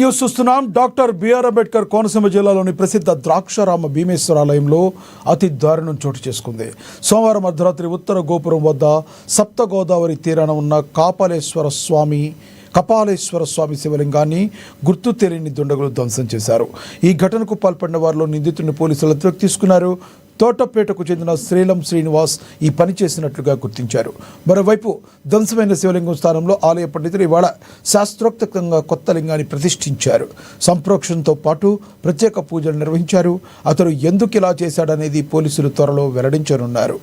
News చూస్తున్నాం. Doctor BR Ambedkar Konaseema జిల్లాలోని ప్రసిద్ధ ద్రాక్షారామ భీమేశ్వరాలయంలో అతి దారుణం చోటు చేసుకుంది. సోమవారం అర్ధరాత్రి ఉత్తర గోపురం వద్ద సప్త గోదావరి తీరాన ఉన్న కపాలేశ్వర స్వామి శివలింగాన్ని గుర్తు తెలియని దుండగులు ధ్వంసం చేశారు. ఈ ఘటనకు పాల్పడిన వారిలో నిందితుడిని పోలీసులు అదుపులోకి తీసుకున్నారు. తోటపేటకు చెందిన శ్రీలం శ్రీనివాస్ ఈ పని చేసినట్లుగా గుర్తించారు. మరోవైపు ధ్వంసమైన శివలింగం స్థానంలో ఆలయ పండితులు ఇవాళ శాస్త్రోక్తంగా కొత్త లింగాన్ని ప్రతిష్ఠించారు. సంప్రోక్షణతో పాటు ప్రత్యేక పూజలు నిర్వహించారు. అతడు ఎందుకు ఇలా చేశాడనేది పోలీసులు త్వరలో వెల్లడించనున్నారు.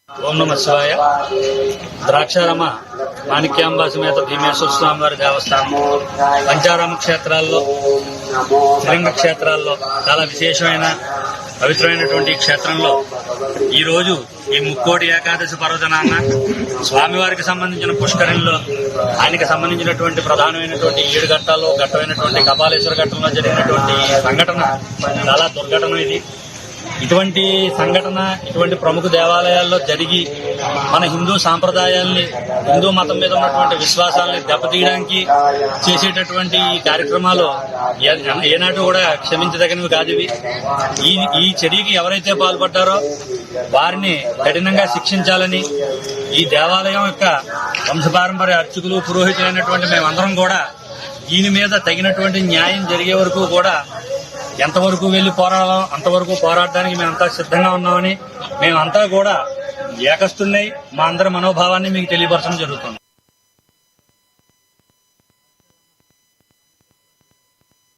ఓం నమ శివాయ. ద్రాక్షారామ మాణిక్యాంబా సమేత భీమేశ్వర స్వామి వారి దేవస్థానం పంచారామ క్షేత్రాల్లో, త్రిలింగ క్షేత్రాల్లో చాలా విశేషమైన పవిత్రమైనటువంటి ఈ క్షేత్రంలో ఈరోజు ఈ ముక్కోటి ఏకాదశి పర్వదినాన్న స్వామివారికి సంబంధించిన పుష్కరంలో ఆయనకి సంబంధించినటువంటి ప్రధానమైనటువంటి 7 ఘట్టాల్లో ఘట్టమైనటువంటి కపాలేశ్వర ఘట్టంలో జరిగినటువంటి సంఘటన చాలా దుర్ఘటన. ఇటువంటి సంఘటన ఇటువంటి ప్రముఖ దేవాలయాల్లో జరిగి మన హిందూ సాంప్రదాయాల్ని, హిందూ మతం మీద ఉన్నటువంటి విశ్వాసాలని దెబ్బతీయడానికి చేసేటటువంటి కార్యక్రమాలు ఏనాడు కూడా క్షమించదగినవి కాదు. ఈ చర్యకి ఎవరైతే పాల్పడ్డారో వారిని కఠినంగా శిక్షించాలని ఈ దేవాలయం యొక్క వంశపారంపర్య అర్చకులు, పురోహితులైనటువంటి మేమందరం కూడా దీని మీద తగినటువంటి న్యాయం జరిగే వరకు కూడా ఎంతవరకు వెళ్లి పోరాడాలో అంతవరకు పోరాడడానికి మేమంతా సిద్ధంగా ఉన్నామని, మేమంతా కూడా ఏకస్తున్నై మా అందరి మనోభావాన్ని మీకు తెలియపరచడం జరుగుతుంది.